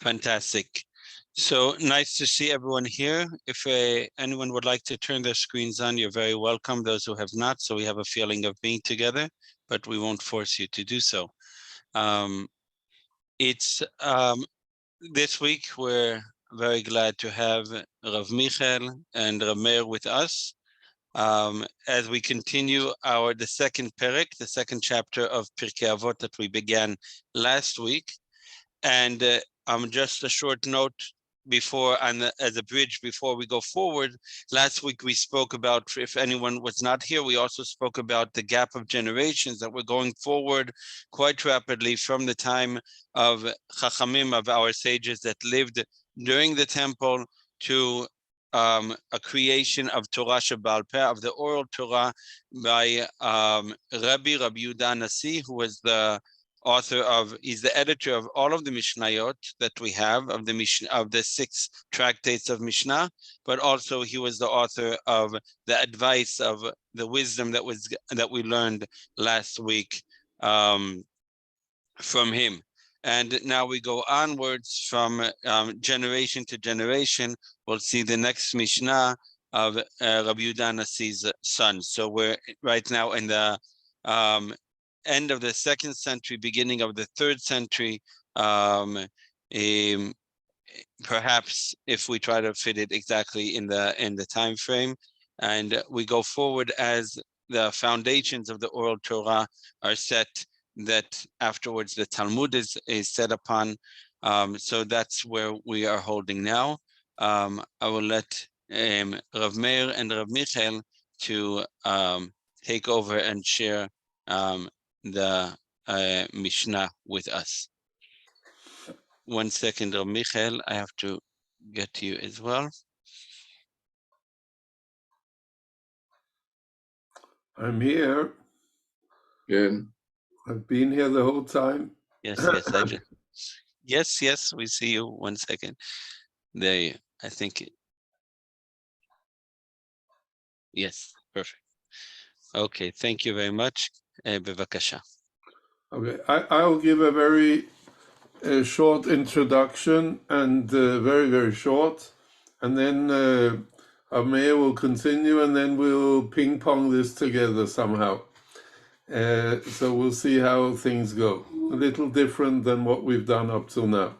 Fantastic. So nice to see everyone here. If anyone would like to turn their screens on, you're very welcome. Those who have not, so we have a feeling of being together, but we won't force you to do so. It's this week we're very glad to have Rav Michael and Rav Meir with us as we continue the second Perek, the second chapter of Pirkei Avot that we began last week. And just a short note before, as a bridge before we go forward, last week we spoke about, if anyone was not here, we also spoke about the gap of generations that we're going forward quite rapidly from the time of Chachamim, of our sages that lived during the temple, to a creation of Torah Shebaal Peh, of the oral Torah by Rabbi Yehuda Nasi, who was the he's the editor of all of the Mishnayot that we have, of the 6 tractates of Mishnah, but also he was the author of the advice of the wisdom that we learned last week from him. And now we go onwards from generation to generation. We'll see the next Mishnah of Rabbi Yehuda Nasi's son. So we're right now in the end of the 2nd century, beginning of the 3rd century, perhaps, if we try to fit it exactly in the time frame. And we go forward as the foundations of the oral Torah are set, that afterwards the Talmud is set upon. So that's where we are holding now. I will let Rav Meir and Rav Michael to take over and share the Mishnah with us. 1 second, Rav Michael, I have to get to you as well. I'm here. Good. I've been here the whole time. Yes, yes, we see you. 1 second. There, I think. Yes, perfect. Okay, thank you very much. Bevakasha. Okay, I'll give a very short introduction, and very, very short. And then Meir will continue, and then we'll ping-pong this together somehow. So we'll see how things go. A little different than what we've done up till now.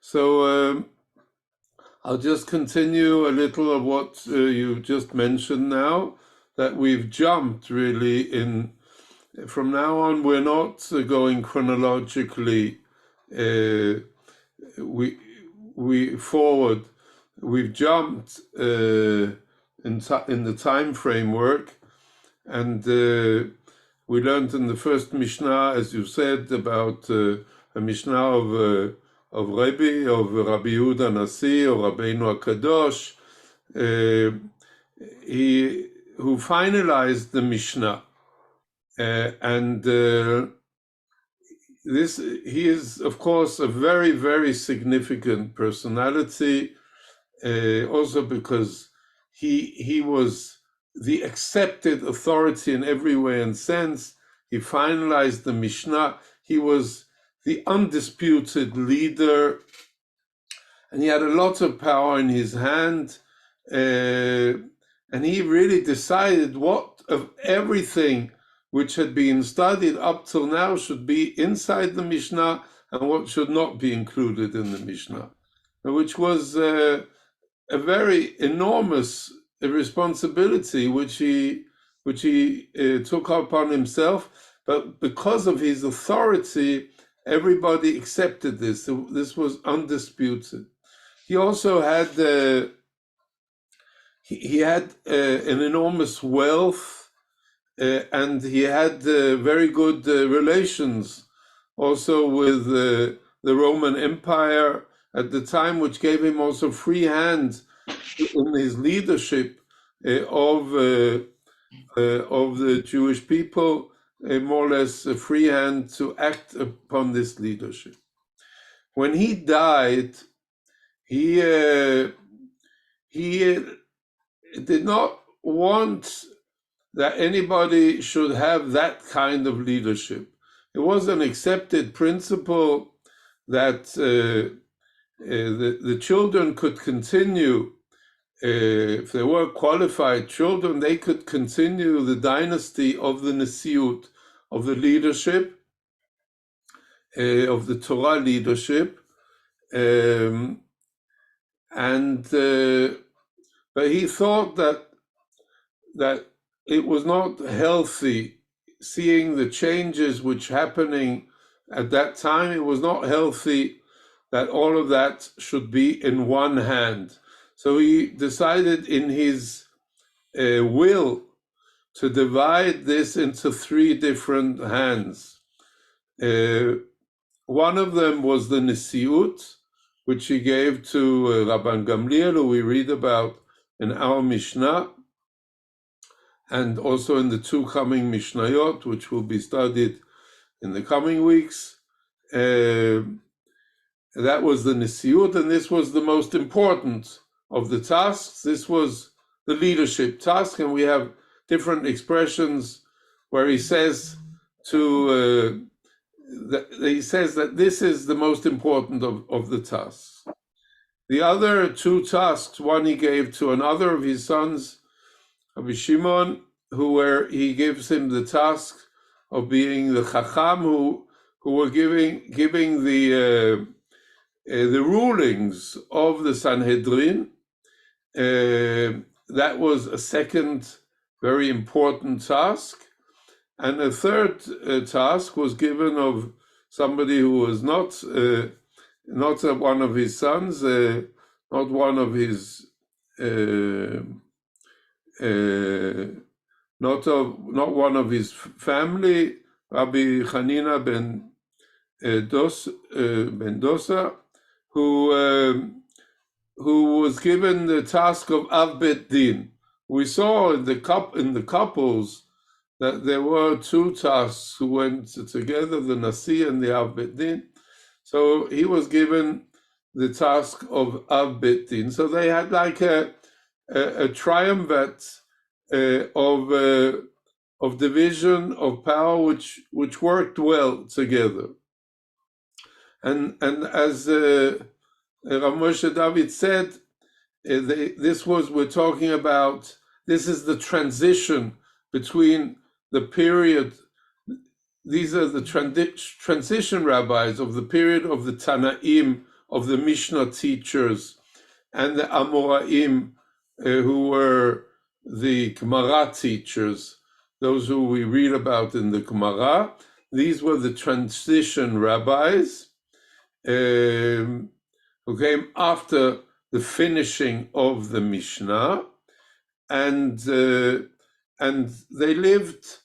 So I'll just continue a little of what you just mentioned now, that we've jumped really in. From now on, we're not going chronologically we forward. We've jumped in the time framework, and we learned in the first Mishnah, as you said, about a Mishnah of Rabbi, Rabbi Yehuda Nasi, or Rabbeinu HaKadosh, who finalized the Mishnah. He is, of course, a very, very significant personality, also because he was the accepted authority in every way and sense. He finalized the Mishnah. He was the undisputed leader, and he had a lot of power in his hand, and he really decided what of everything which had been studied up till now should be inside the Mishnah and what should not be included in the Mishnah, which was a very enormous responsibility which he took upon himself. But because of his authority, everybody accepted this. This was undisputed. He also had an enormous wealth. And he had very good relations also with the Roman Empire at the time, which gave him also free hand in his leadership of the Jewish people, more or less a free hand to act upon this leadership. When he died, he did not want that anybody should have that kind of leadership. It was an accepted principle that the children could continue, if they were qualified children, they could continue the dynasty of the Nesiut, of the leadership, of the Torah leadership. But he thought that it was not healthy, seeing the changes which happening at that time. It was not healthy that all of that should be in one hand. So he decided in his will to divide this into 3 different hands. One of them was the Nesiut, which he gave to Rabban Gamliel, who we read about in our Mishnah, and also in the 2 coming Mishnayot, which will be studied in the coming weeks. That was the Nesiut, and this was the most important of the tasks. This was the leadership task, and we have different expressions where he says that this is the most important of the tasks. The other 2 tasks, one he gave to another of his sons, Rabbi Shimon, he gives him the task of being the Chacham, who were giving the rulings of the Sanhedrin. That was a second very important task. And a third task was given of somebody who was not one of his sons, not one of his family, Rabbi Hanina ben Dosa, who was given the task of Av Bet Din. We saw in the couples that there were 2 tasks who went together, the Nasi and the Av Bet Din. So he was given the task of Av Bet Din. So they had like a triumvirate of division of power, which worked well together. And as Rav Moshe David said, we're talking about, this is the transition between the period. These are the transition rabbis of the period of the Tanaim, of the Mishnah teachers, and the Amoraim, who were the Gemara teachers, those who we read about in the Gemara. These were the transition rabbis who came after the finishing of the Mishnah, and they lived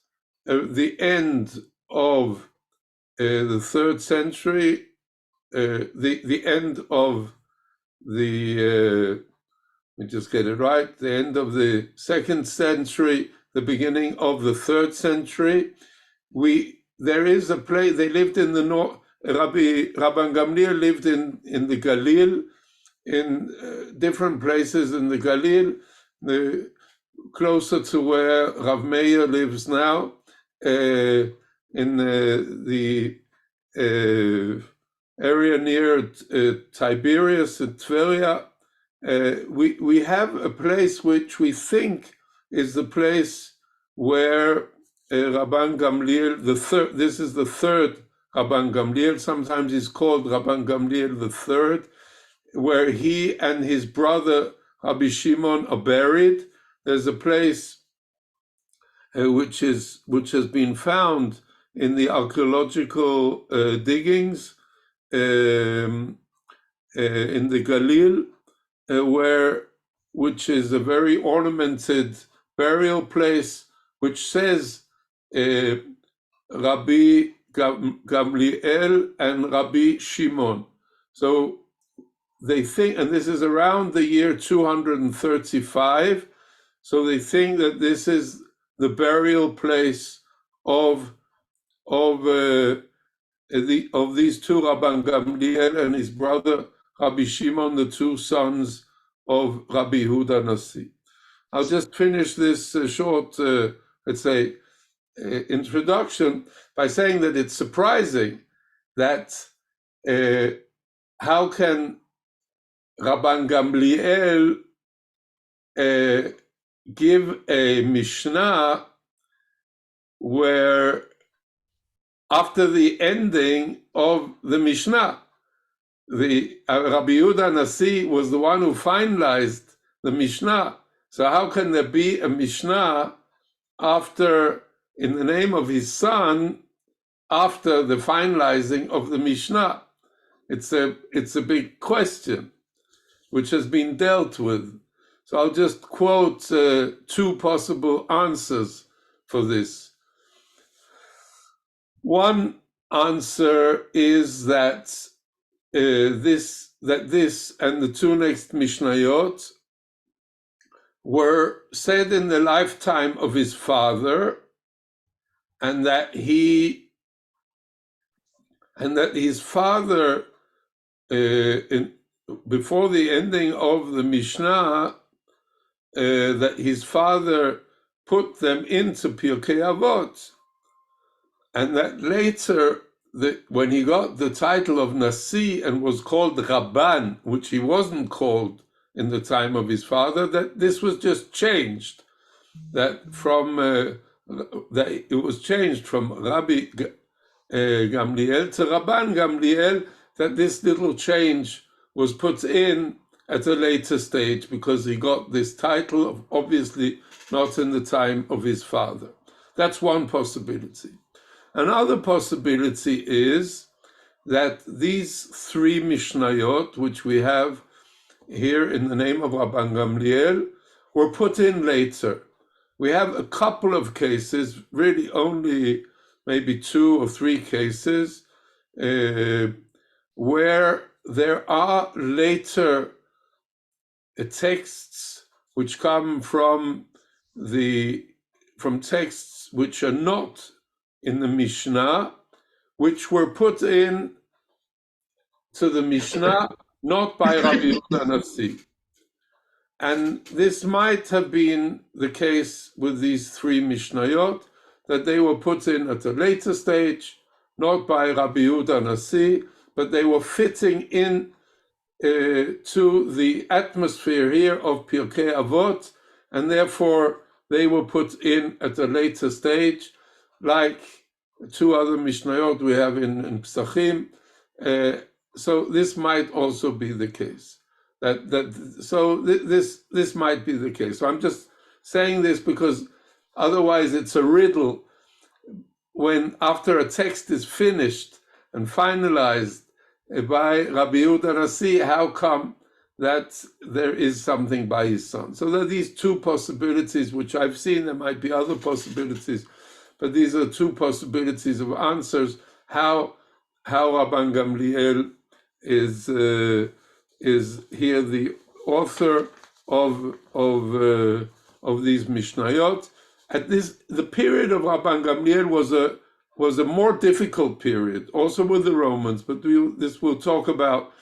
the end of the 3rd century, the end of the let me just get it right, the end of the 2nd century, the beginning of the 3rd century. There is a place, they lived in the north. Rabban Gamliel lived in the Galil, in different places in the Galil, closer to where Rav Meir lives now, in the area near Tiberias and Tveria. We have a place which we think is the place where Rabban Gamliel, this is the 3rd Rabban Gamliel, sometimes he's called Rabban Gamliel the 3rd, where he and his brother Rabbi Shimon are buried. There's a place which has been found in the archaeological diggings in the Galil, which is a very ornamented burial place, which says Rabbi Gamliel and Rabbi Shimon. So they think, and this is around the year 235, so they think that this is the burial place of these 2 Rabban Gamliel and his brother Rabbi Shimon, the 2 sons of Rabbi Yehuda Nasi. I'll just finish this short, let's say, introduction by saying that it's surprising that how can Rabban Gamliel give a Mishnah where after the ending of the Mishnah, the Rabbi Yehuda Nasi was the one who finalized the Mishnah. So how can there be a Mishnah after, in the name of his son, after the finalizing of the Mishnah? It's a big question, which has been dealt with. So I'll just quote two possible answers for this. One answer is that this and the two next Mishnayot were said in the lifetime of his father, and that his father, before the ending of the Mishnah, that his father put them into Pirkei Avot, and that later, when he got the title of Nasi and was called Rabban, which he wasn't called in the time of his father, that this was just changed. That it was changed from Rabbi Gamliel to Rabban Gamliel, that this little change was put in at a later stage because he got this title, obviously not in the time of his father. That's one possibility. Another possibility is that these three Mishnayot, which we have here in the name of Rabban Gamliel, were put in later. We have a couple of cases, really only maybe 2 or 3 cases, where there are later texts which come from texts which are not in the Mishnah, which were put in to the Mishnah, not by Rabbi Yehuda Nasi. And this might have been the case with these 3 Mishnayot, that they were put in at a later stage, not by Rabbi Yehuda Nasi, but they were fitting in to the atmosphere here of Pirkei Avot, and therefore they were put in at a later stage, like 2 other Mishnayot we have in Pesachim. So this might also be the case. This might be the case. So I'm just saying this because otherwise it's a riddle when after a text is finished and finalized by Rabbi Yehuda Nasi, how come that there is something by his son? So there are these 2 possibilities which I've seen. There might be other possibilities, but these are 2 possibilities of answers how Rabban Gamliel is here the author of these Mishnayot. The period of Rabban Gamliel was a more difficult period, also with the Romans, but this we'll talk about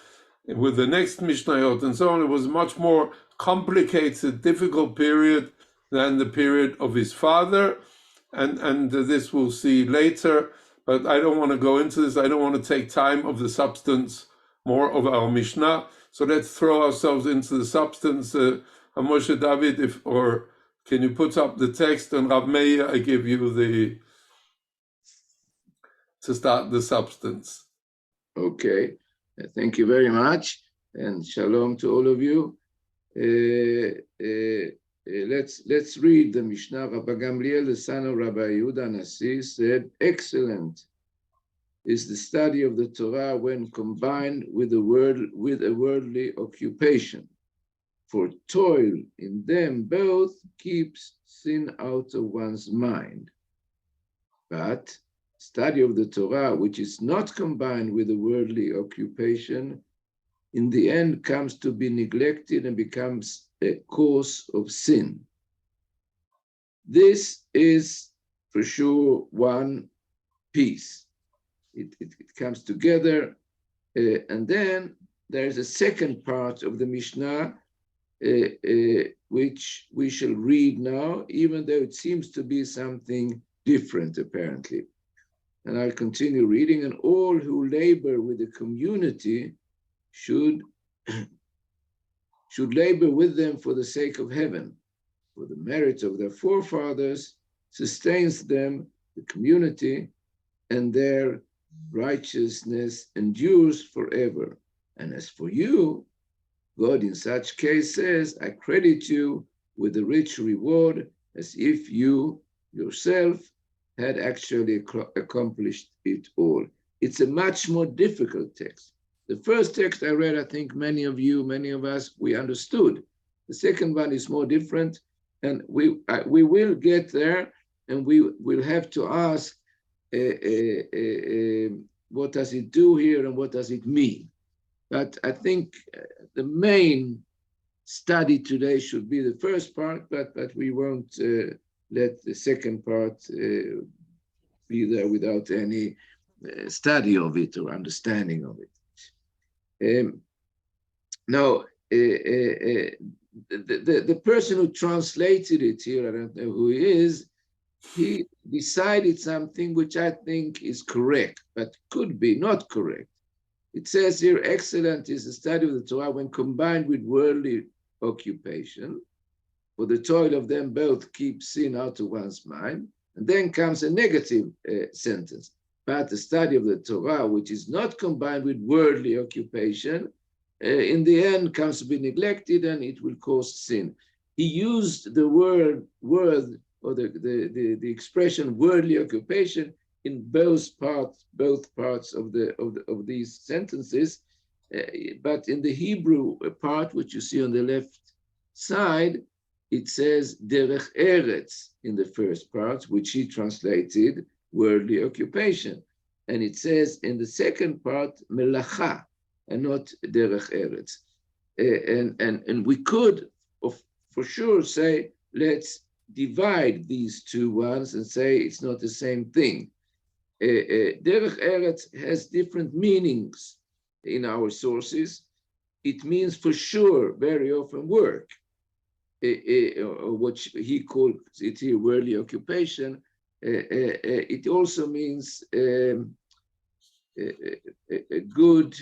with the next Mishnayot and so on. It was a much more complicated, difficult period than the period of his father, and this we'll see later, but I don't want to go into this. I don't want to take time of the substance more of our Mishnah. So let's throw ourselves into the substance. Moshe David, or can you put up the text? And Rav Meir, I give you to start the substance. Okay, thank you very much, and shalom to all of you. Let's read the Mishnah. Rabbi Gamliel, the son of Rabbi Yehuda Nasi, said, "Excellent is the study of the Torah when combined with a worldly occupation. For toil in them both keeps sin out of one's mind. But study of the Torah, which is not combined with a worldly occupation, in the end comes to be neglected and becomes a cause of sin." This is for sure one piece. It comes together, and then there's a second part of the Mishnah, which we shall read now, even though it seems to be something different, apparently. And I'll continue reading. "And all who labor with the community should should labor with them for the sake of heaven, for the merit of their forefathers sustains them, the community, and their righteousness endures forever. And as for you, God in such case says, I credit you with a rich reward, as if you yourself had actually accomplished it all. It's a much more difficult text. The first text I read, I think many of you, many of us, we understood. The second one is more different, and we will get there, and we will have to ask, what does it do here and what does it mean? But I think the main study today should be the first part, but we won't let the second part be there without any study of it or understanding of it. Now, the person who translated it here, I don't know who he is, he decided something which I think is correct, but could be not correct. It says here, excellent is the study of the Torah when combined with worldly occupation, for the toil of them both keeps sin out of one's mind. And then comes a negative sentence. But the study of the Torah, which is not combined with worldly occupation, in the end comes to be neglected and it will cause sin. He used the word or the expression worldly occupation in both parts of these sentences, but in the Hebrew part, which you see on the left side, it says derech eretz in the first part, which he translated worldly occupation, and it says in the second part melacha, and not derech eretz. And we could, for sure, say let's divide these two ones and say it's not the same thing. Derech eretz has different meanings in our sources. It means for sure very often work, what he calls it here worldly occupation. It also means a good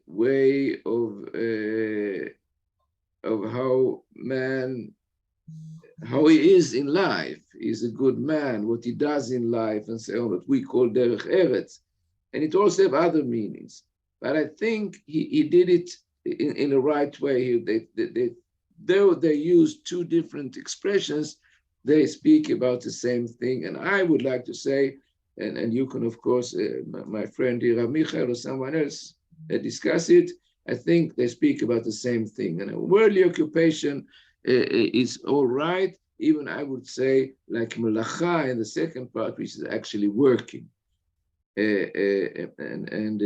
way of how he is in life. He's a good man, what he does in life, and so on, what we call derech eretz. And it also have other meanings. But I think he did it in a right way. Though they use two different expressions, they speak about the same thing. And I would like to say, and you can, of course, my friend Rabbi or someone else discuss it, I think they speak about the same thing. And a worldly occupation is all right, even I would say like melacha in the second part, which is actually working. And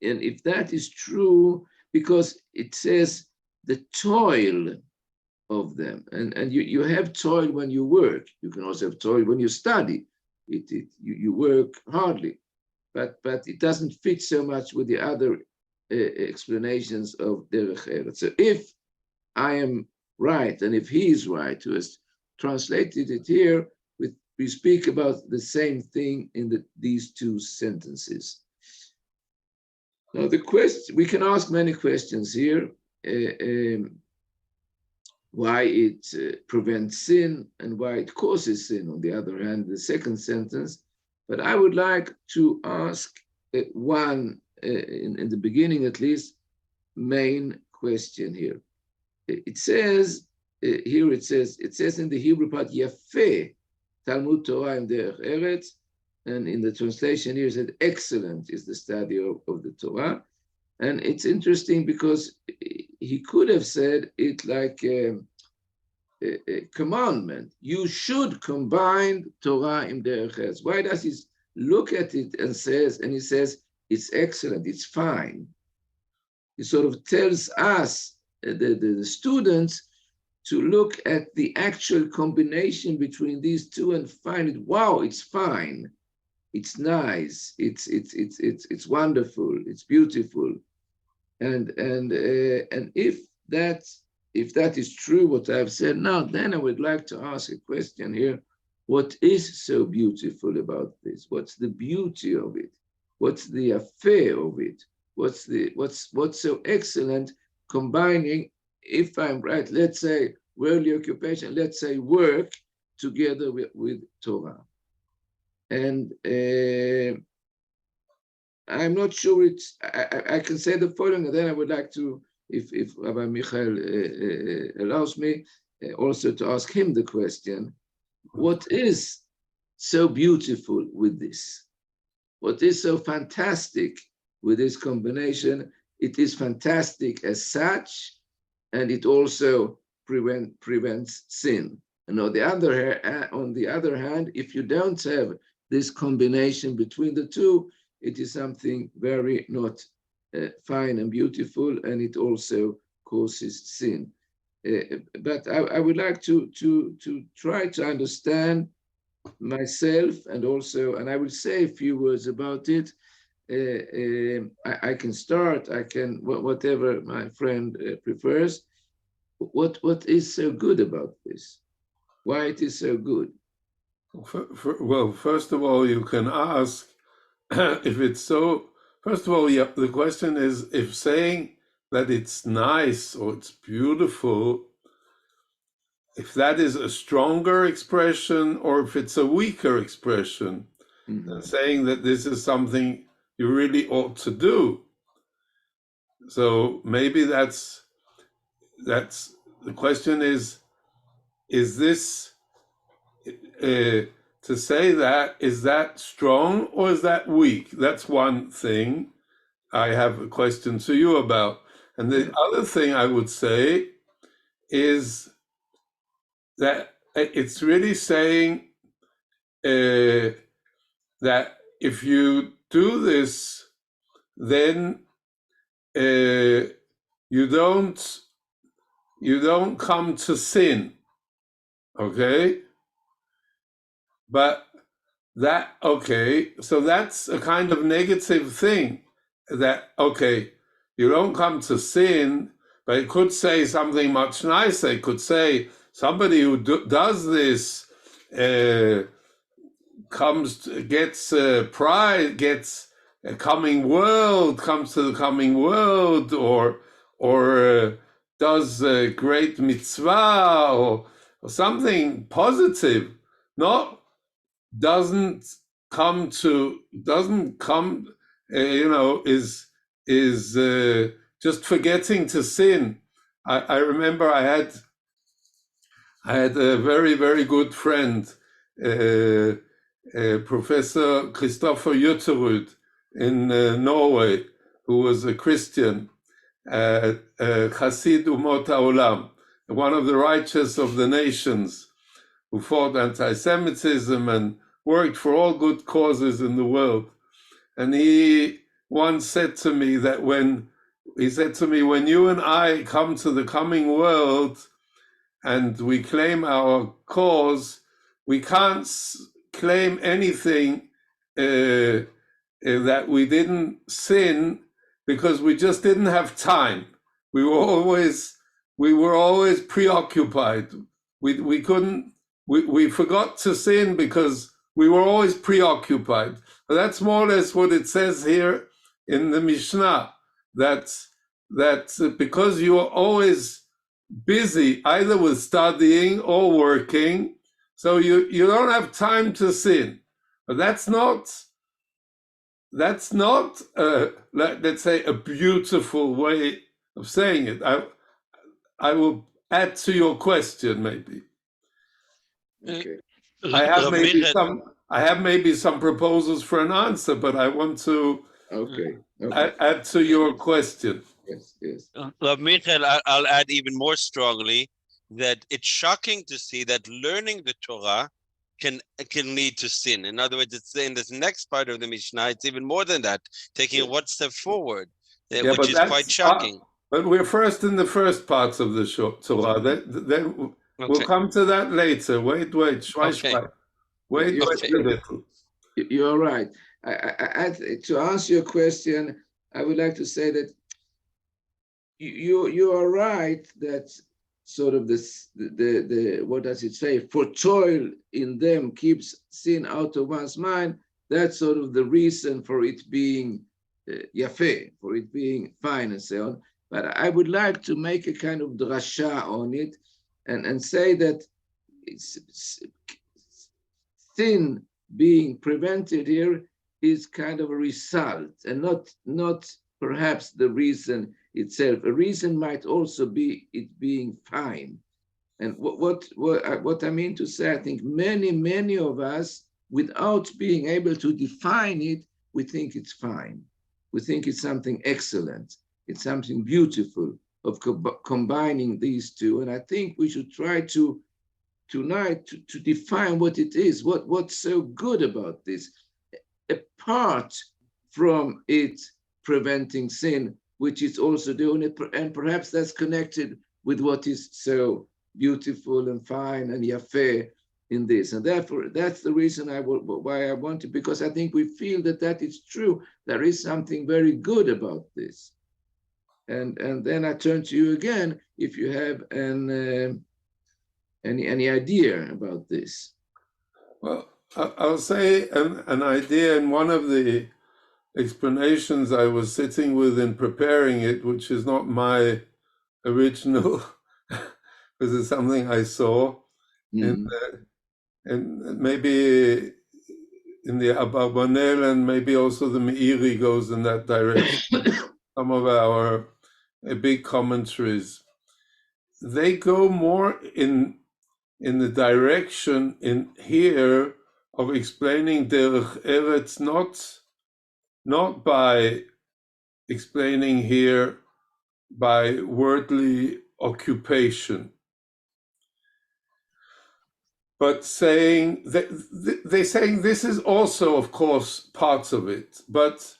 if that is true, because it says the toil of them, and you have toil when you work. You can also have toil when you study. You work hardly, but it doesn't fit so much with the other explanations of derech eretz. So if I am right, and if he is right, who has translated it here, we speak about the same thing in these two sentences. Now the question, we can ask many questions here. Why it prevents sin and why it causes sin, on the other hand, the second sentence. But I would like to ask one, in the beginning at least, main question here. It says, it says in the Hebrew part, Yafeh, Talmud Torah in Derech Eretz, and in the translation here it said, excellent is the study of the Torah. And it's interesting because he could have said it like a commandment. You should combine Torah in Derech Eretz. Why does he look at it and he says, it's excellent, it's fine. He sort of tells us, the students, to look at the actual combination between these two and find it, wow, it's fine, it's nice, it's wonderful, it's beautiful. And if that is true, what I've said now, then I would like to ask a question here. What is so beautiful about this? What's the beauty of it? What's the affair of it? what's so excellent combining, if I'm right, let's say worldly occupation, let's say work together with Torah. And I'm not sure I can say the following, and then I would like to, if Rabbi Michael allows me, also to ask him the question, what is so beautiful with this? What is so fantastic with this combination? It is fantastic as such, and it also prevents sin. And on the other hand, if you don't have this combination between the two, it is something very not fine and beautiful, and it also causes sin. But I would like to try to understand myself, and also, and I will say a few words about it. I can start, whatever my friend prefers. What is so good about this? Why it is so good? Well, first of all, you can ask if it's so. First of all, the question is if saying that it's nice or it's beautiful, if that is a stronger expression or if it's a weaker expression, than saying that this is something you really ought to do. So maybe that's the question is this to say that, is that strong or is that weak? That's one thing I have a question to you about. And the other thing I would say is that it's really saying that if you do this, then you don't come to sin, okay? But so that's a kind of negative thing, that, okay, you don't come to sin, but it could say something much nicer. It could say somebody who does this gets pride, gets a coming world, comes to the coming world, or does a great mitzvah, or something positive, doesn't come, is just forgetting to sin. I remember I had a very, very good friend, Professor Christopher Jutterud in Norway, who was a Christian, Chassid Umot HaOlam, one of the righteous of the nations, who fought anti-Semitism and worked for all good causes in the world. And he once said to me that when you and I come to the coming world and we claim our cause, we can't claim anything that we didn't sin, because we just didn't have time. We were always preoccupied. We forgot to sin because we were always preoccupied. But that's more or less what it says here in the Mishnah, that because you are always busy either with studying or working, so you don't have time to sin. But that's not let's say, a beautiful way of saying it. I will add to your question, maybe. Okay. I have maybe some proposals for an answer, but I want to add to your question. Yes. Rabbi Michael, I'll add even more strongly that it's shocking to see that learning the Torah can lead to sin. In other words, it's in this next part of the Mishnah, it's even more than that, taking one step forward, which is quite shocking. But we're first in the first parts of the Torah. Then we'll come to that later. Wait, shwai. Wait a little. You're right. To answer your question, I would like to say that you are right that sort of the what does it say? For toil in them keeps sin out of one's mind. That's sort of the reason for it being yafe, for it being fine and so on. But I would like to make a kind of drasha on it and say that sin being prevented here is kind of a result and not perhaps the reason itself. A reason might also be it being fine. And what I mean to say, I think many of us, without being able to define it, we think it's fine. We think it's something excellent. It's something beautiful of combining these two. And I think we should try to tonight to define what it is, what's so good about this, apart from it preventing sin, which is also doing it, and perhaps that's connected with what is so beautiful and fine and yafeh in this. And therefore, that's the reason why I want to, because I think we feel that is true. There is something very good about this. And then I turn to you again, if you have any idea about this. Well, I'll say an idea in one of the explanations I was sitting with in preparing it, which is not my original, because it's something I saw, and maybe in the Abarbanel and maybe also the Meiri goes in that direction. Some of our big commentaries, they go more in the direction in here of explaining Derech Eretz, not by explaining here by wordly occupation, but saying that they're saying this is also, of course, parts of it, but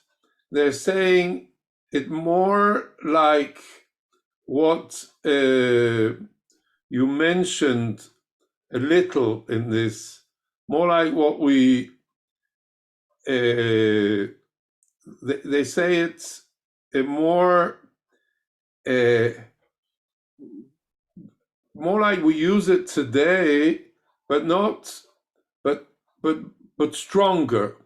they're saying it more like what you mentioned a little in this, more like what we they say it's a more like we use it today, but stronger.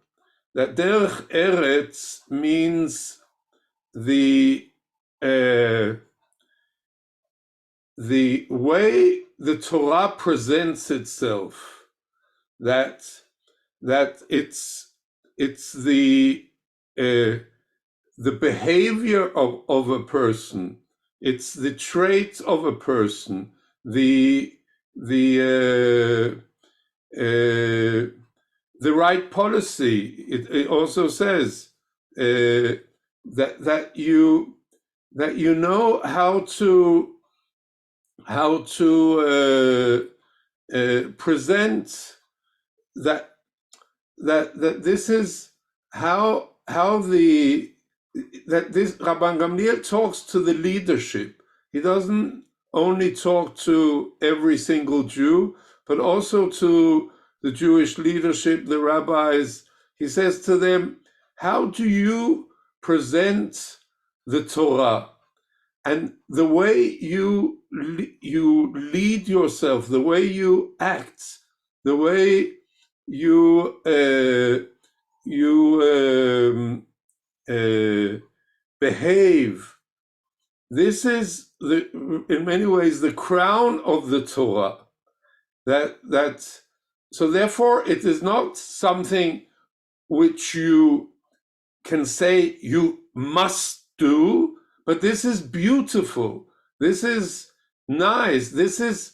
That Derech Eretz means the way the Torah presents itself, that it's the behavior of a person, it's the traits of a person, the right policy. It also says that you know how to present that this is how this Rabban Gamliel talks to the leadership. He doesn't only talk to every single Jew, but also to the Jewish leadership, the rabbis. He says to them, how do you present the Torah? And the way you lead yourself, the way you act, the way you behave, this is in many ways the crown of the Torah. So therefore it is not something which you can say you must do, but this is beautiful. This is nice. This is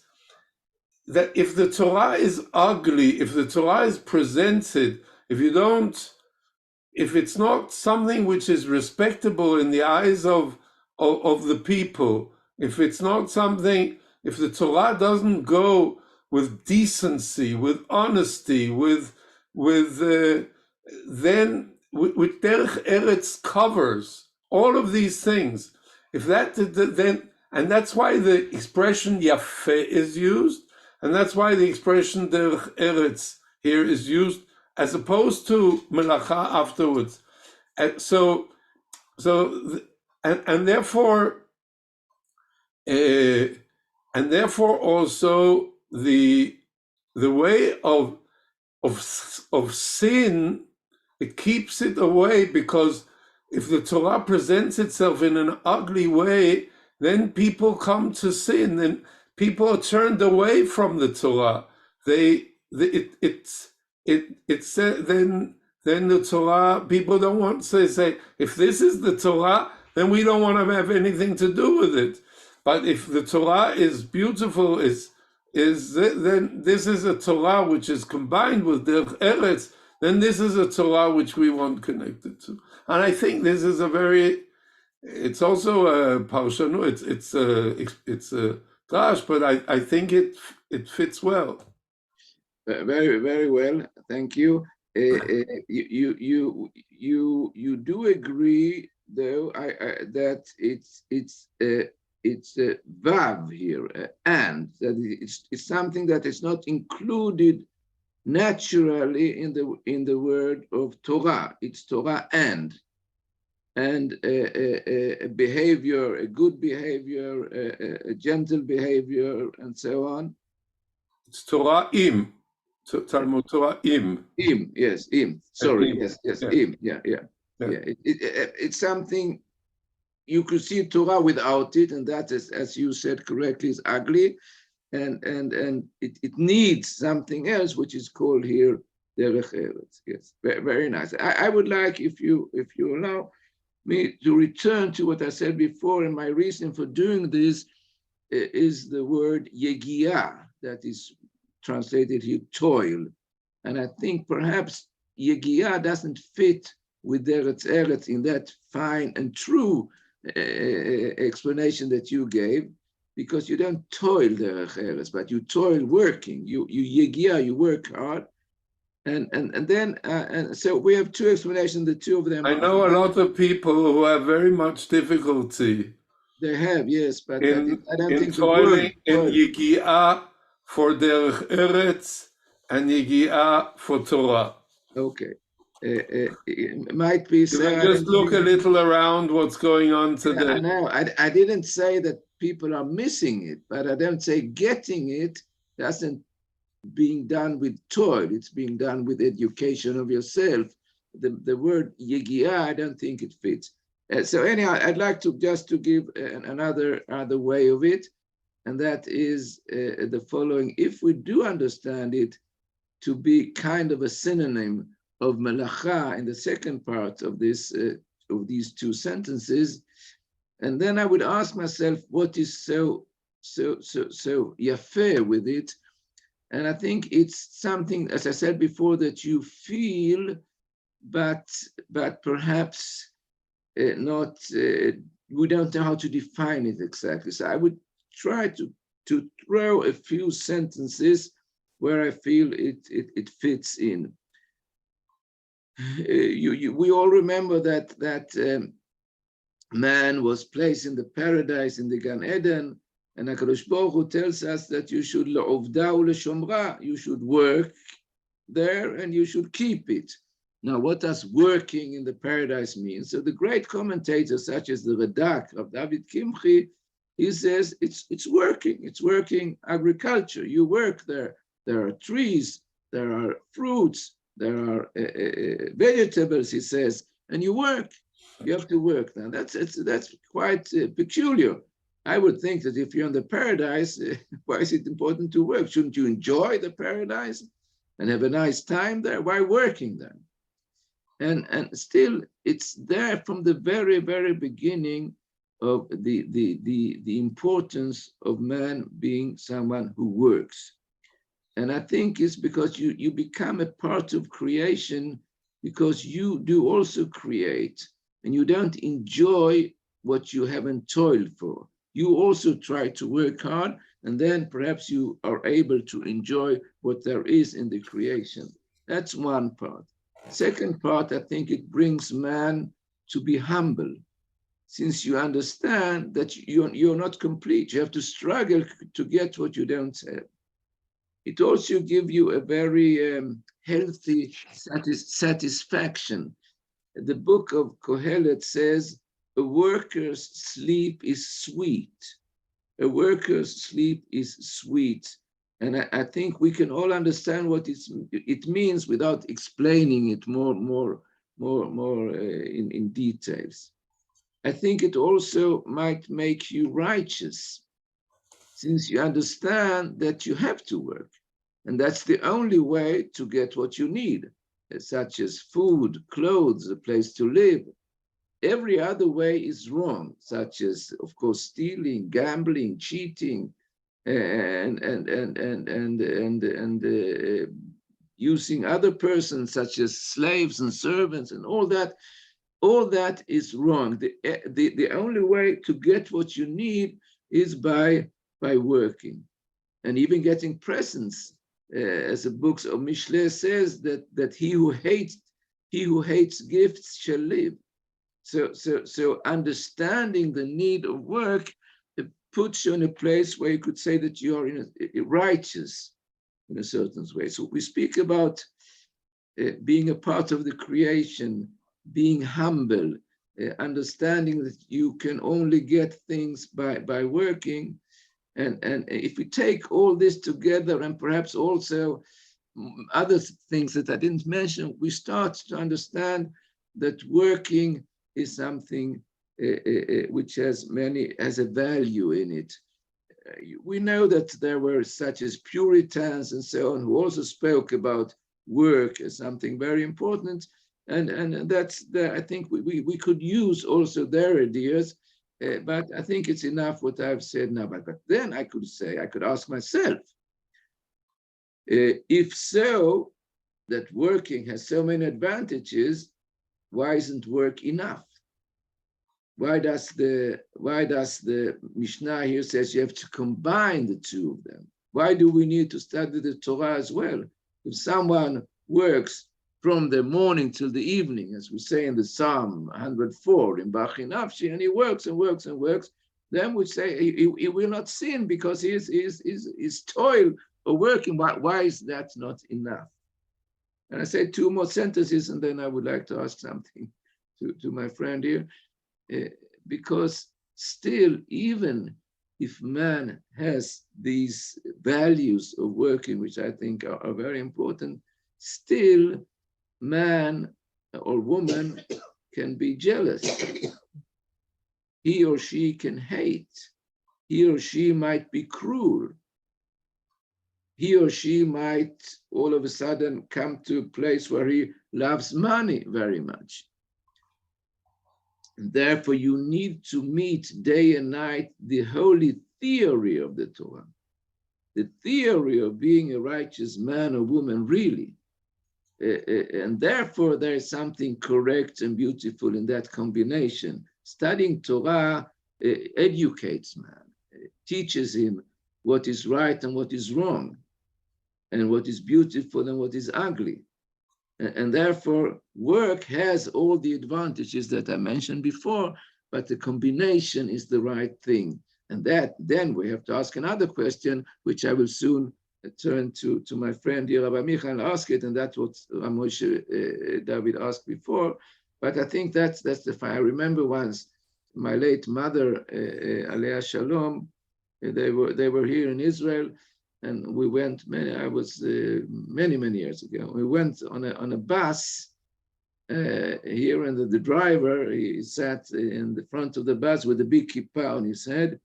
that if the Torah is ugly, if the Torah is presented, if it's not something which is respectable in the eyes of the people, if it's not something, if the Torah doesn't go with decency, with honesty, then with Derech Eretz covers all of these things. If that then, and that's why the expression Yafeh is used, and that's why the expression Derech Eretz here is used, as opposed to Melacha afterwards. And therefore also the way of sin, it keeps it away, because if the Torah presents itself in an ugly way, then people come to sin, and people are turned away from the Torah. Then the Torah, people don't want to say, if this is the Torah, then we don't want to have anything to do with it. But if the Torah is beautiful, then this is a Torah which is combined with Derech Eretz, then this is a Torah which we want connected to. And I think this is it's also a parshanu, it's a drash, but I think it fits well. Very, very well. Thank you. You do agree, though, that it's a vav here, and that it's something that is not included naturally in the word of Torah. It's Torah and a behavior, a good behavior, a gentle behavior, and so on. It's Torah im. Talmud Torah im. Im, yes, im. Sorry, yes, yeah. Im, yeah. It's something you could see Torah without it, and that is, as you said correctly, is ugly, and it needs something else, which is called here Derech Eretz. Yes, very nice. I would like, if you allow me, to return to what I said before, and my reason for doing this is the word yegiah, that is translated here toil, and I think perhaps yegiah doesn't fit with Derech Eretz in that fine and true explanation that you gave, because you don't toil Derech Eretz, but you toil working. You yegiah, you work hard, and so we have two explanations. The two of them. I know a lot of people who have very much difficulty. They have, yes, but I don't think toiling in yegiah for Derech Eretz and yegiah for Torah. Okay. It might be said. Just look a little around what's going on today. I know. I didn't say that people are missing it, but I don't say getting it doesn't being done with toil. It's being done with education of yourself. The word yegiah, I don't think it fits. So anyhow, I'd like to just to give another way of it, and that is the following. If we do understand it to be kind of a synonym of melacha in the second part of this of these two sentences, and then I would ask myself, what is so yafeh with it? And I think it's something, as I said before, that you feel, but perhaps not. We don't know how to define it exactly. So I would try to throw a few sentences where I feel it fits in. We all remember that man was placed in the paradise in the Gan Eden, and HaKadosh Baruch Hu tells us that you should le'ovda u'le'shomra, you should work there and you should keep it. Now, what does working in the paradise mean? So the great commentators, such as the Radak of David Kimchi, he says it's working agriculture. You work there. There are trees, there are fruits, there are vegetables, he says, and you work. You have to work. Now that's quite peculiar. I would think that if you're in the paradise, why is it important to work? Shouldn't you enjoy the paradise and have a nice time there? Why working then? And still, it's there from the very, very beginning of the importance of man being someone who works. And I think it's because you become a part of creation, because you do also create, and you don't enjoy what you haven't toiled for. You also try to work hard, and then perhaps you are able to enjoy what there is in the creation. That's one part. Second part, I think it brings man to be humble, since you understand that you're not complete. You have to struggle to get what you don't have. It also gives you a very healthy satisfaction. The book of Kohelet says, a worker's sleep is sweet. A worker's sleep is sweet. And I think we can all understand what it means without explaining it more in details. I think it also might make you righteous, since you understand that you have to work. And that's the only way to get what you need, such as food, clothes, a place to live. Every other way is wrong, such as, of course, stealing, gambling, cheating, and using other persons, such as slaves and servants, and all that. All that is wrong. The only way to get what you need is by working, and even getting presents. As the books of Mishna says, that he who hates gifts shall live. So understanding the need of work, it puts you in a place where you could say that you are righteous in a certain way. So we speak about being a part of the creation, being humble, understanding that you can only get things by working. And if we take all this together, and perhaps also other things that I didn't mention, we start to understand that working is something which has a value in it. We know that there were such as Puritans and so on who also spoke about work as something very important, and that's I think we could use also their ideas. But I think it's enough what I've said now. But then I could ask myself, if so, that working has so many advantages, why isn't work enough? Why does the Mishnah here says you have to combine the two of them? Why do we need to study the Torah as well? If someone works from the morning till the evening, as we say in the Psalm 104 in Bachi Nafshi, and he works and works and works, then we say he will not sin because his toil or working. Why is that not enough? And I say two more sentences, and then I would like to ask something to my friend here, because still, even if man has these values of working, which I think are very important, still man or woman can be jealous. He or she can hate. He or she might be cruel. He or she might all of a sudden come to a place where he loves money very much. And therefore, you need to meet day and night the holy theory of the Torah, the theory of being a righteous man or woman, really. And therefore, there is something correct and beautiful in that combination. Studying Torah educates man, teaches him what is right and what is wrong, and what is beautiful and what is ugly. And therefore, work has all the advantages that I mentioned before, but the combination is the right thing. And that then we have to ask another question, which I will soon turn to my friend here, Rabbi Michael, and ask it, and that's what Moshe David asked before. But I think that's the fine. I remember once my late mother, Alea Shalom, they were here in Israel, and we went. I was many years ago. We went on a bus here, and the driver, he sat in the front of the bus with a big kippah on his head,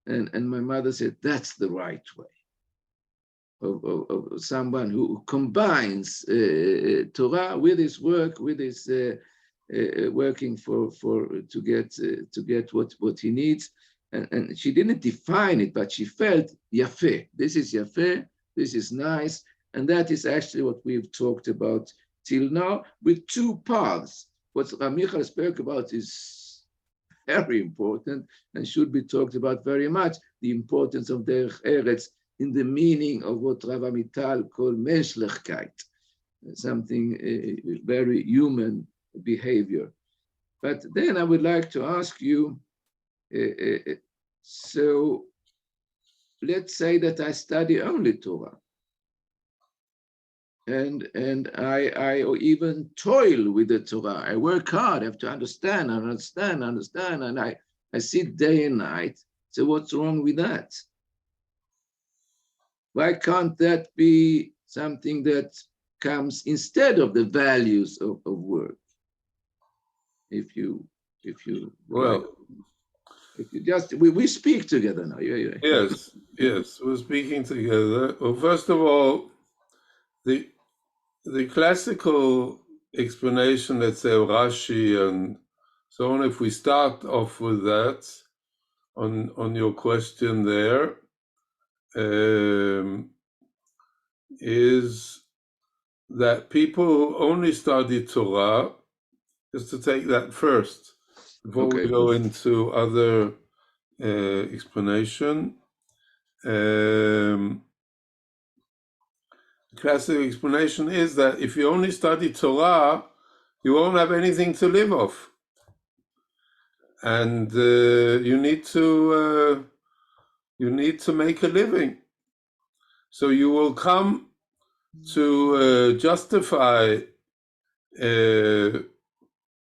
and my mother said, "That's the right way of someone who combines Torah with his work, with his working to get what he needs." And she didn't define it, but she felt yafeh. This is yafeh. This is nice, and that is actually what we've talked about till now, with two paths. What Rabbi Michael spoke about is very important and should be talked about very much. The importance of derech eretz in the meaning of what Rabbi Mital called menschlichkeit, something very human behavior. But then I would like to ask you, so let's say that I study only Torah, and I even toil with the Torah. I work hard. I have to understand, and I sit day and night. So what's wrong with that? Why can't that be something that comes instead of the values of work. If you Well, like, if you just we speak together now. yes, we're speaking together. Well, first of all, the classical explanation, let's say Rashi and so on, if we start off with that, on your question there, is that people who only study Torah, just to take that first, before we go into other explanation. Classic explanation is that if you only study Torah, you won't have anything to live off, and you need to make a living. So you will come to justify,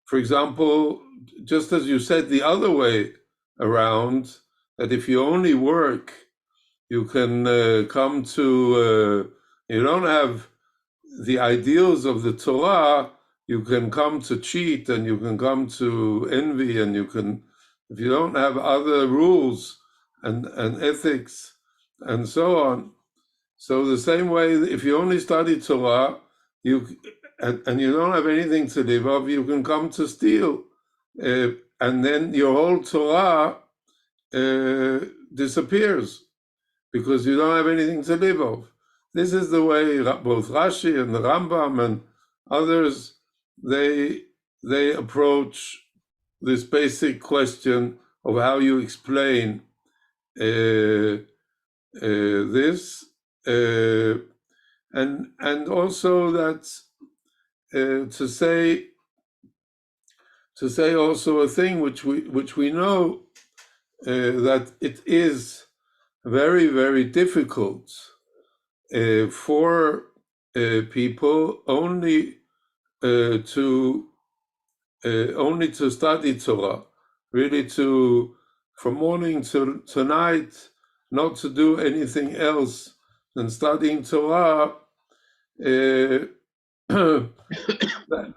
for example, just as you said the other way around, that if you only work, you can come to, you don't have the ideals of the Torah, you can come to cheat and you can come to envy, and you can, if you don't have other rules and ethics and so on. So the same way, if you only study Torah, and you don't have anything to live off, you can come to steal, and then your whole Torah disappears because you don't have anything to live off. This is the way both Rashi and the Rambam and others, they approach this basic question of how you explain this, and also that to say also a thing which we know, that it is very, very difficult for people only to study Torah, really from morning to night, not to do anything else than studying Torah.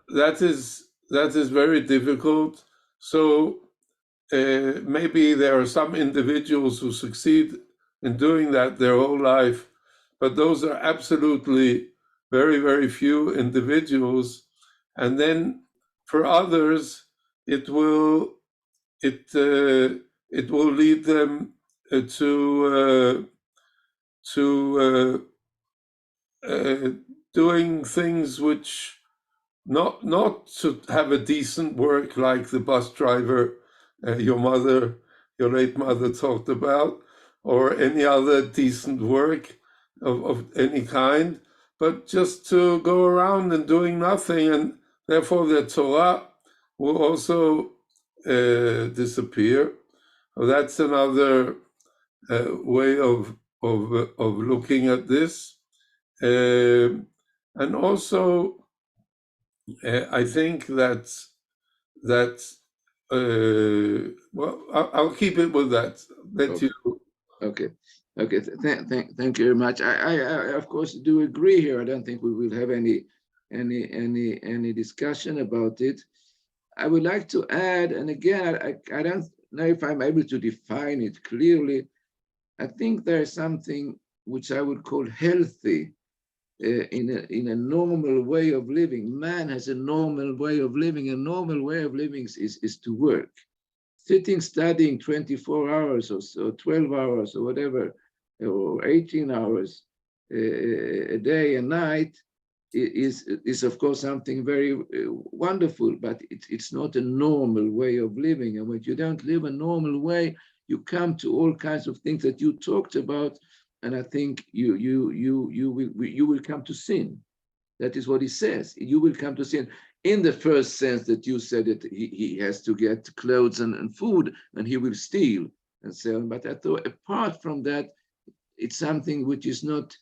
That is very difficult. So maybe there are some individuals who succeed in doing that their whole life, but those are absolutely very, very few individuals. And then for others, it will lead them to doing things which not to have a decent work like the bus driver your late mother talked about, or any other decent work of any kind, but just to go around and doing nothing, and therefore the Torah will also disappear. Well, that's another way of looking at this, and also I think that well, I'll keep it with that. Let you. Okay. Thank you very much. I of course do agree here. I don't think we will have any discussion about it. I would like to add, and again, I don't know if I'm able to define it clearly. I think there's something which I would call healthy in a normal way of living. Man has a normal way of living. A normal way of living is to work. Sitting, studying 24 hours or so, 12 hours or whatever, or 18 hours a day and night is of course something very wonderful, but it's not a normal way of living. And when you don't live a normal way, you come to all kinds of things that you talked about, and I think you will come to sin. That is what he says. You will come to sin. In the first sense that you said that he has to get clothes and food, and he will steal and so on. But I thought, apart from that, it's something which is not,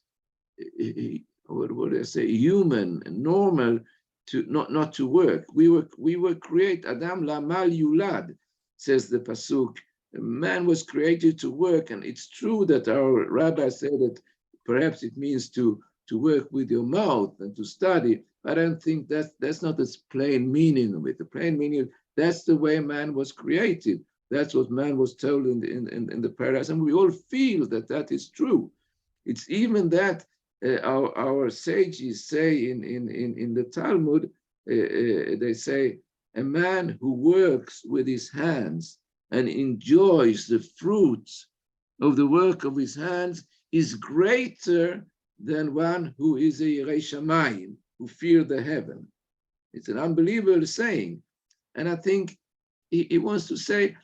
what would I say, human and normal, to not to work. We were created, Adam lamal yulad, says the pasuk. Man was created to work, and it's true that our rabbi said that perhaps it means to to work with your mouth and to study. I don't think that's not the plain meaning of it. The plain meaning is that's the way man was created. That's what man was told in the paradise, and we all feel that that is true. It's even that our sages say in the Talmud, they say, a man who works with his hands and enjoys the fruits of the work of his hands is greater than one who is a Yirei Shamayim, who fear the heaven. It's an unbelievable saying. And I think he wants to say,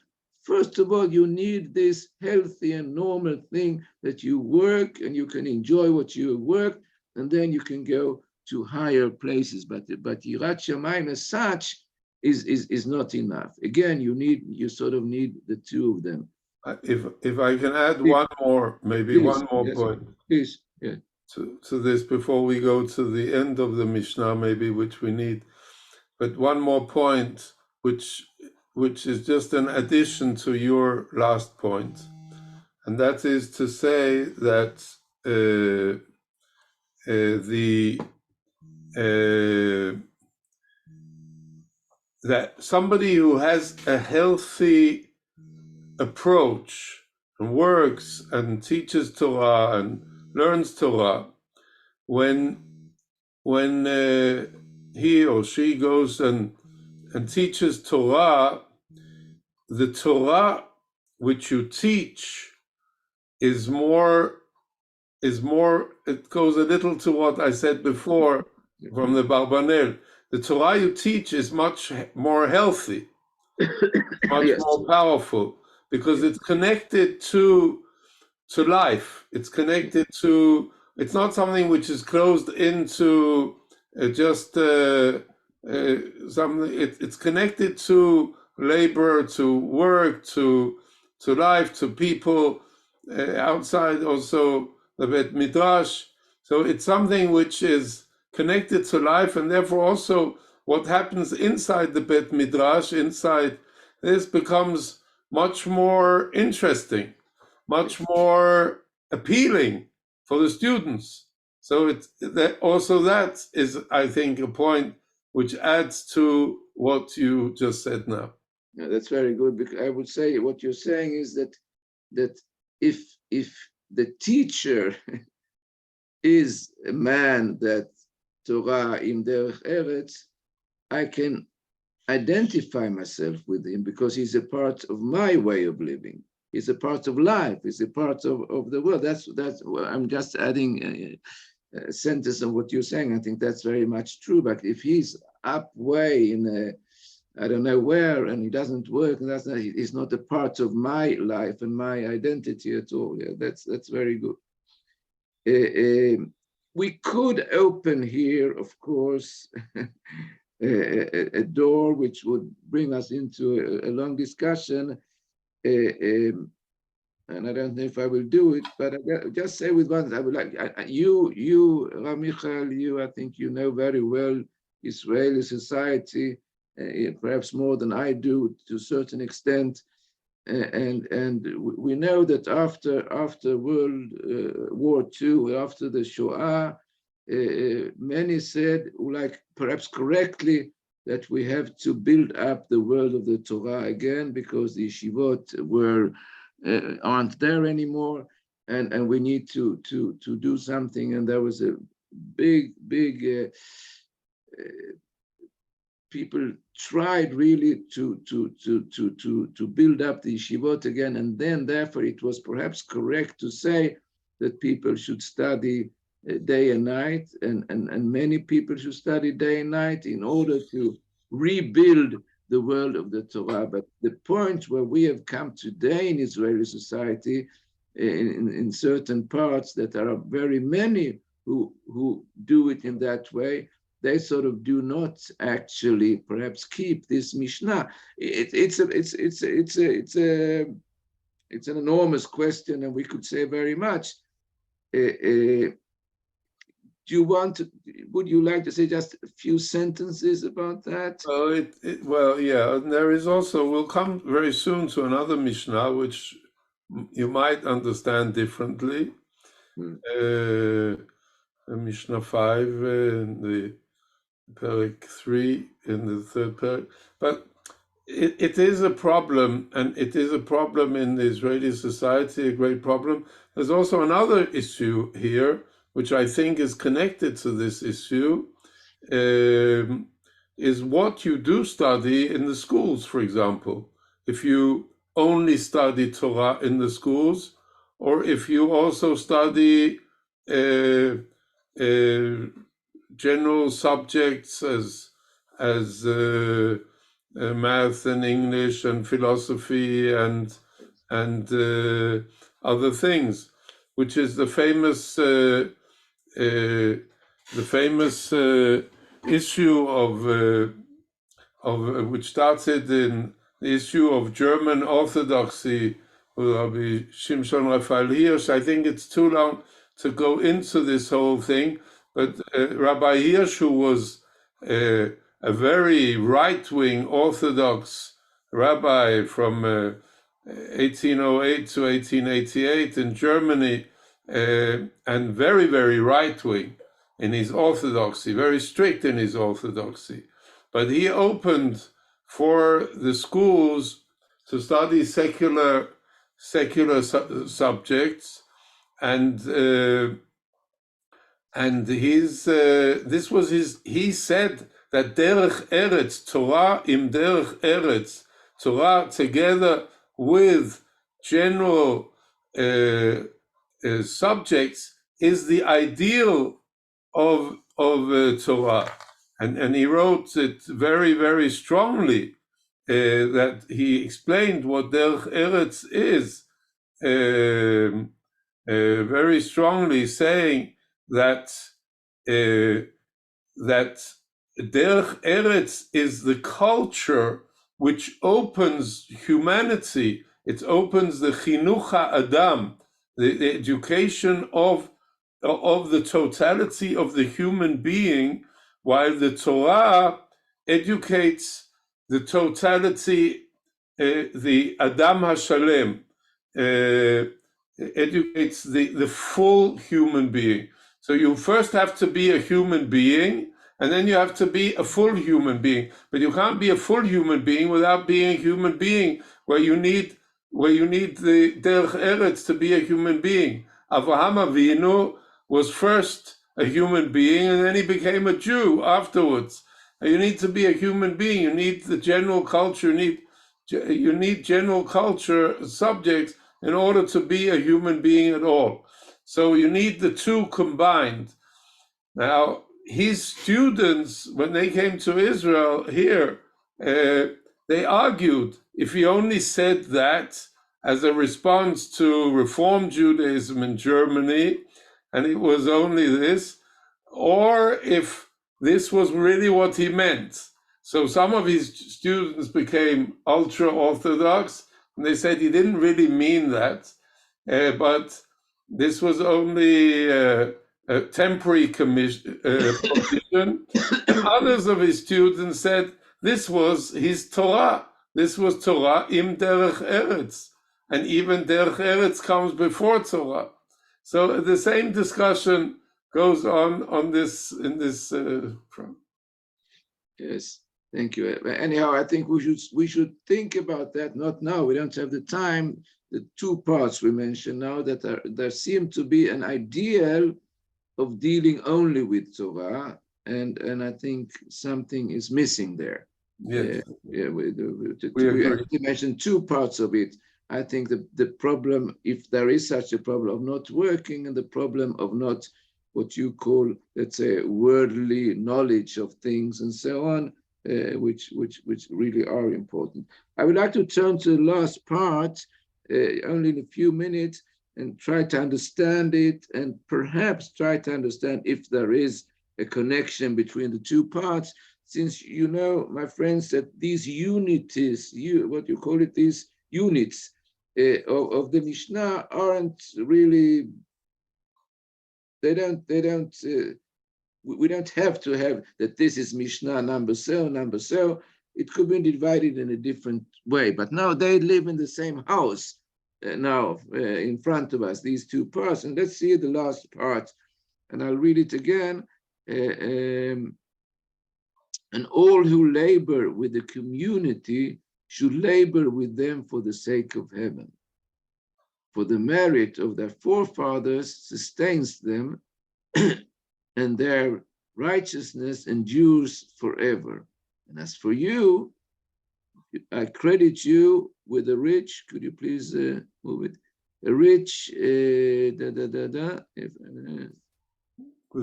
first of all, you need this healthy and normal thing that you work and you can enjoy what you work, and then you can go to higher places. But Yirat Shamayim as such is not enough. Again, you sort of need the two of them. If I can add one more, maybe please, one more yes, point. Please, yeah. To this before we go to the end of the Mishnah, maybe, which we need. But one more point, which is just an addition to your last point, and that is to say that that somebody who has a healthy approach and works and teaches Torah and learns Torah, when he or she goes and teaches Torah, the Torah which you teach is more, it goes a little to what I said before from the Barbanel. The Torah you teach is much more healthy, much Yes. more powerful, because it's connected to life. It's connected to, it's not something which is closed into just something. It's connected to labor, to work, to life, to people outside, also the Bet Midrash. So it's something which is connected to life, and therefore also what happens inside the Bet Midrash, inside this, becomes much more interesting, much more appealing for the students. So it's that also, that is, I think, a point which adds to what you just said now. Yeah, that's very good, because I would say what you're saying is that if the teacher is a man that Torah im derech eretz, I can identify myself with him because he's a part of my way of living. He's a part of life. He's a part of the world. That's I'm just adding a sentence of what you're saying. I think that's very much true. But if he's up way in I don't know where, and he doesn't work, and he's not a part of my life and my identity at all. Yeah, that's very good. We could open here, of course, a door which would bring us into a long discussion. And I don't know if I will do it, but I just say with one, I would like, you, Rav Michael, I think you know very well Israeli society, perhaps more than I do to a certain extent. And we know that after World War II, after the Shoah, many said, like perhaps correctly, that we have to build up the world of the Torah again because the yeshivot aren't there anymore, and we need to do something. And there was a big people tried really to build up the yeshivot again, and then therefore it was perhaps correct to say that people should study day and night, and many people should study day and night in order to rebuild the world of the Torah. But the point where we have come today in Israeli society, in certain parts that there are very many who do it in that way, they sort of do not actually perhaps keep this Mishnah. It's an enormous question, and we could say very much. Would you like to say just a few sentences about that? Well, yeah, and there is also, we'll come very soon to another Mishnah, which you might understand differently. Mishna 5 in the Perek 3 in the third Perek. But it is a problem, and it is a problem in the Israeli society, a great problem. There's also another issue here, which I think is connected to this issue, is what you do study in the schools, for example. If you only study Torah in the schools, or if you also study general subjects as math and English and philosophy and other things, which is the famous issue of which started in the issue of German Orthodoxy with Rabbi Shimshon Raphael Hirsch. I think it's too long to go into this whole thing, but Rabbi Hirsch, who was a very right-wing Orthodox rabbi from 1808 to 1888 in Germany, and very, very right-wing in his orthodoxy, very strict in his orthodoxy. But he opened for the schools to study secular subjects, and this was his. He said that derech eretz, Torah im derech eretz, Torah together with general subjects is the ideal of Torah, and he wrote it very, very strongly. That he explained what derech eretz is very strongly, saying that that derech eretz is the culture which opens humanity. It opens the chinuch ha'adam, the education of the totality of the human being, while the Torah educates the totality, the Adam HaShalem, educates the full human being. So you first have to be a human being, and then you have to be a full human being. But you can't be a full human being without being a human being, where you need the derech eretz to be a human being. Avraham Avinu was first a human being, and then he became a Jew afterwards. You need to be a human being. You need the general culture. You need general culture subjects in order to be a human being at all. So you need the two combined. Now, his students, when they came to Israel here, they argued if he only said that as a response to Reform Judaism in Germany, and it was only this, or if this was really what he meant. So some of his students became ultra-Orthodox, and they said he didn't really mean that, but this was only a temporary position. And others of his students said this was his Torah. This was Torah im derech eretz, and even derech eretz comes before Torah. So the same discussion goes on this in this front. Yes, thank you. Anyhow, I think we should think about that. Not now. We don't have the time. The two parts we mentioned now that there seem to be an ideal of dealing only with Torah, and I think something is missing there. Yes. We mentioned two parts of it. I think the problem, if there is such a problem of not working, and the problem of not what you call, let's say, worldly knowledge of things and so on, which really are important. I would like to turn to the last part, only in a few minutes, and try to understand it, and perhaps try to understand if there is a connection between the two parts, since you know, my friends, that these unities, what you call it, these units of the Mishnah aren't really, we don't have to have that this is Mishnah number so. It could be divided in a different way, but now they live in the same house now in front of us, these two parts. And let's see the last part and I'll read it again. And all who labor with the community should labor with them for the sake of heaven. For the merit of their forefathers sustains them, and their righteousness endures forever. And as for you, I credit you with a rich, could you please move it? A rich, with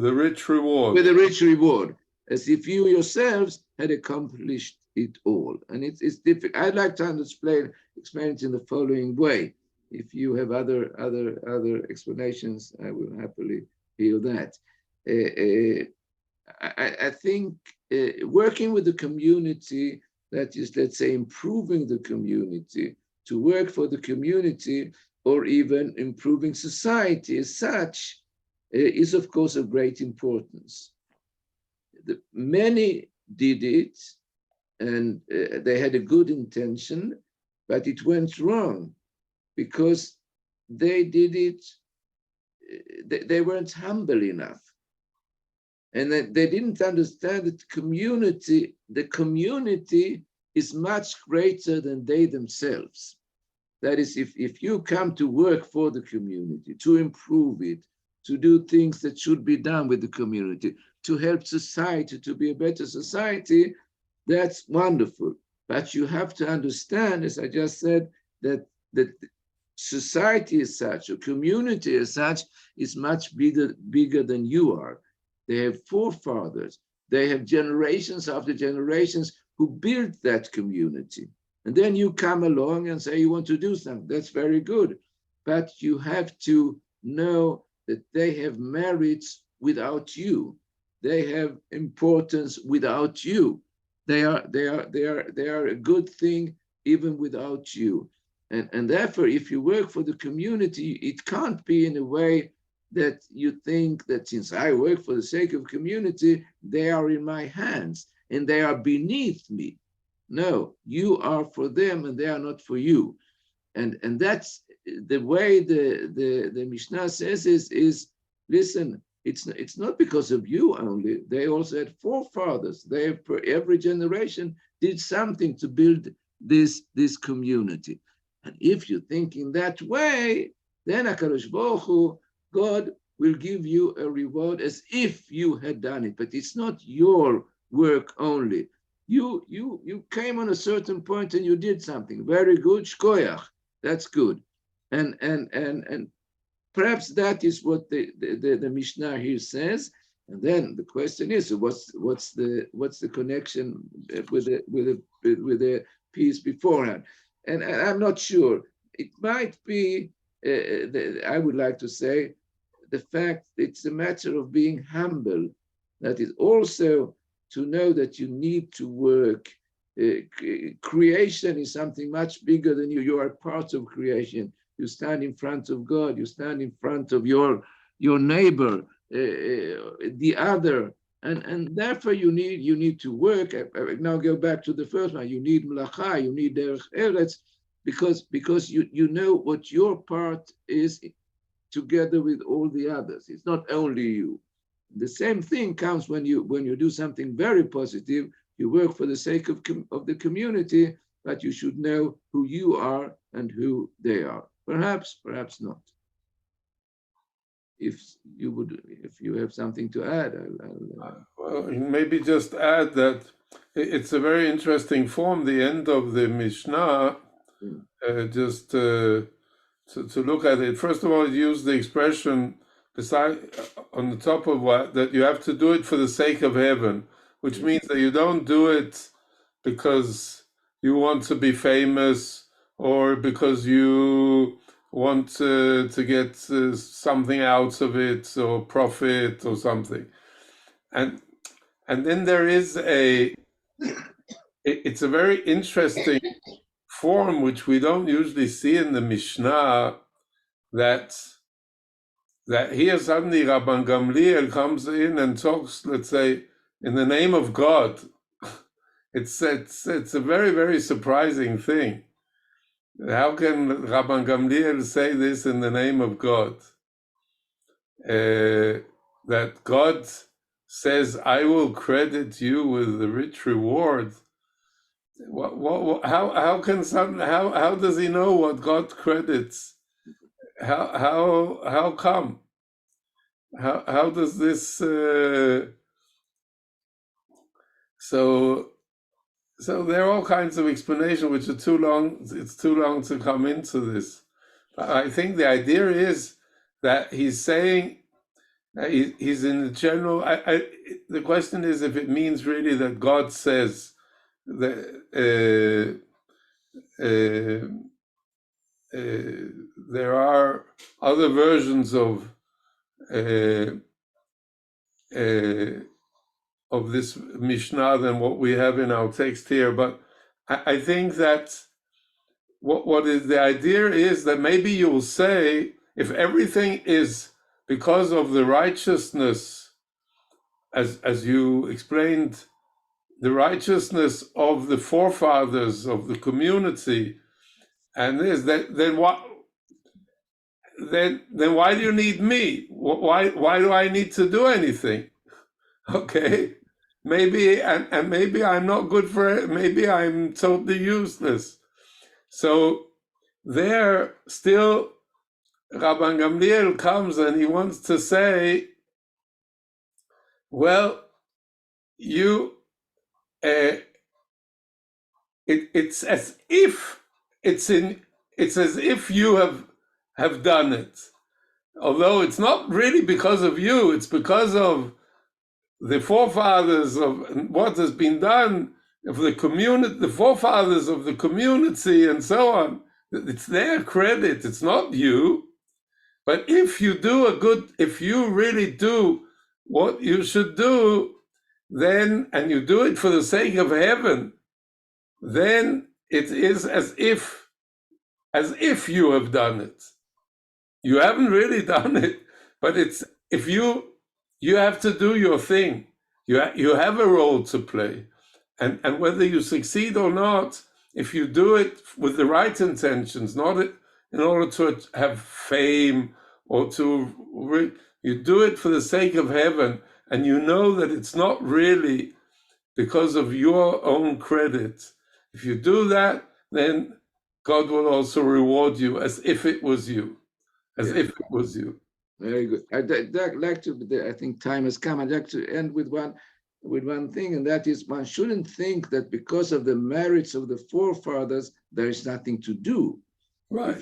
a rich reward. With a rich reward, as if you yourselves had accomplished it all. And it's difficult. I'd like to explain it in the following way. If you have other explanations, I will happily hear that. I think working with the community, that is, let's say, improving the community, to work for the community, or even improving society as such, is of course of great importance. Many did it, and they had a good intention, but it went wrong because they did it, they weren't humble enough. And they didn't understand that the community is much greater than they themselves. That is, if you come to work for the community, to improve it, to do things that should be done with the community, to help society to be a better society, that's wonderful. But you have to understand, as I just said, that society as such, or community as such, is much bigger than you are. They have forefathers. They have generations after generations who built that community. And then you come along and say you want to do something. That's very good. But you have to know that they have merits without you. They have importance without you. They are a good thing even without you. And therefore, if you work for the community, it can't be in a way that you think that since I work for the sake of community, they are in my hands and they are beneath me. No, you are for them and they are not for you. And that's the way the Mishnah says is listen, it's not because of you only. They also had forefathers. They have, for every generation, did something to build this community. And if you think in that way, then HaKadosh Baruch Hu, God will give you a reward as if you had done it, but it's not your work only. You came on a certain point and you did something very good, shkoyach, that's good, and perhaps that is what the Mishnah here says. And then the question is, what's the connection with the piece beforehand? And I'm not sure. It might be. I would like to say the fact it's a matter of being humble. That is also to know that you need to work. Creation is something much bigger than you. You are part of creation. You stand in front of God. You stand in front of your neighbor, the other, and therefore you need to work. I now go back to the first one. You need melacha. You need derech eretz, because you know what your part is together with all the others. It's not only you. The same thing counts when you do something very positive. You work for the sake of the community, but you should know who you are and who they are. Perhaps not. If you have something to add, well, maybe just add that it's a very interesting form. The end of the Mishnah, just to look at it. First of all, it used the expression beside on the top of what that you have to do it for the sake of heaven, which means that you don't do it because you want to be famous or because you want to get something out of it or profit or something. And then there is it's a very interesting form which we don't usually see in the Mishnah, that here suddenly Rabban Gamliel comes in and talks, let's say, in the name of God. It's a very, very surprising thing. How can Rabban Gamliel say this in the name of God? that God says, I will credit you with the rich reward. How does he know what God credits? How come? How does this? So there are all kinds of explanations which are too long. It's too long to come into this. But I think the idea is that he's saying he's in the general. The question is if it means really that God says that there are other versions of this Mishnah than what we have in our text here. But I think that what is the idea is that maybe you'll say if everything is because of the righteousness, as you explained, the righteousness of the forefathers of the community, and this, then what? Then why do you need me? Why do I need to do anything? Okay, maybe and maybe I'm not good for it. Maybe I'm totally useless. So there still Rabban Gamliel comes and he wants to say, well, you it's as if it's as if you have done it, although it's not really because of you. It's because of the forefathers of what has been done of the community, the forefathers of the community, and so on. It's their credit. It's not you. But if you really do what you should do, then, and you do it for the sake of heaven, then it is as if you have done it. You haven't really done it, but it's if you have to do your thing. You have a role to play, and whether you succeed or not, if you do it with the right intentions, not in order to have fame or you do it for the sake of heaven, and you know that it's not really because of your own credit. If you do that, then God will also reward you as if it was you, if it was you. Very good. I'd like to. I think time has come. I'd like to end with one thing, and that is one shouldn't think that because of the merits of the forefathers there is nothing to do. Right.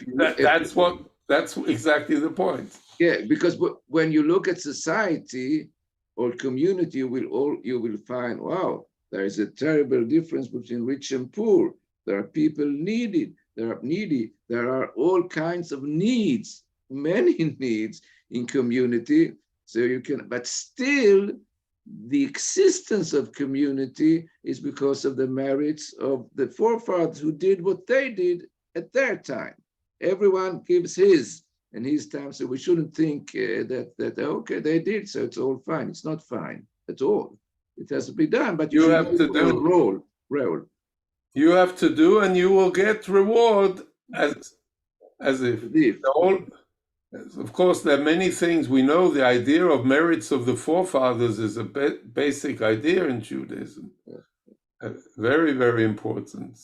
That's exactly the point. Yeah, because when you look at society or community, you will find, wow, there is a terrible difference between rich and poor. There are people needy. There are all kinds of needs, many needs in community. So you can, but still, the existence of community is because of the merits of the forefathers who did what they did at their time. Everyone gives his time, so we shouldn't think that okay, they did, so it's all fine. It's not fine at all. It has to be done, but you have to do role. You have to do, and you will get reward as if. Of course, there are many things we know. The idea of merits of the forefathers is a basic idea in Judaism. Very, very important.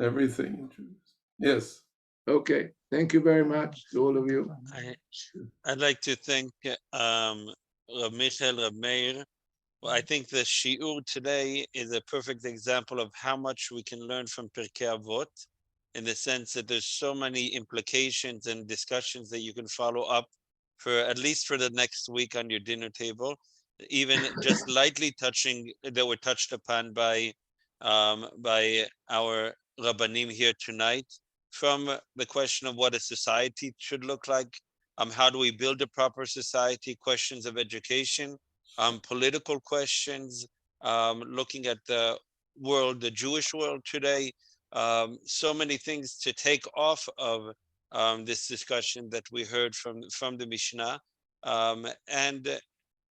Everything in Judaism. Yes. Okay. Thank you very much to all of you. I'd like to thank Rab Michael, Rab Meir. Well, I think the shiur today is a perfect example of how much we can learn from Pirkei Avot, in the sense that there's so many implications and discussions that you can follow up for at least for the next week on your dinner table, even just lightly touching that were touched upon by our Rabbanim here tonight, from the question of what a society should look like, how do we build a proper society, questions of education, political questions, looking at the world, the Jewish world today, so many things to take off of this discussion that we heard from the Mishnah,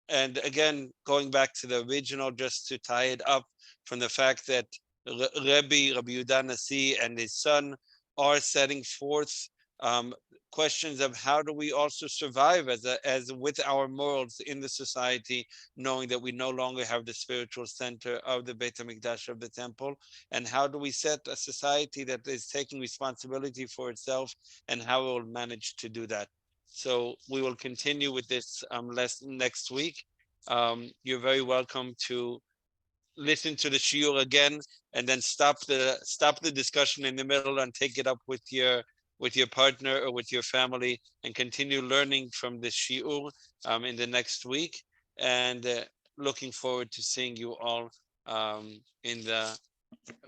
and again, going back to the original, just to tie it up from the fact that Rabbi Yehuda Nasi and his son are setting forth questions of how do we also survive as with our morals in the society, knowing that we no longer have the spiritual center of the Beit HaMikdash, of the temple, and how do we set a society that is taking responsibility for itself, and how we will manage to do that. So we will continue with this lesson next week. You're very welcome to listen to the shiur again, and then stop the discussion in the middle and take it up with your partner or with your family, and continue learning from the shiur in the next week. And looking forward to seeing you all in the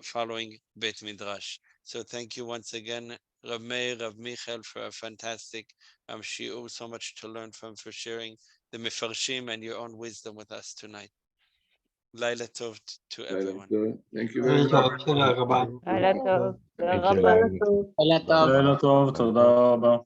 following Beit Midrash. So thank you once again, Rav Meir, Rav Michael, for a fantastic shiur. So much to learn from, for sharing the Mefarshim and your own wisdom with us tonight. Laila Tov to everyone. Thank you very much. לילה טוב, תודה רבה. לילה טוב, תודה רבה. לילה טוב, תודה רבה.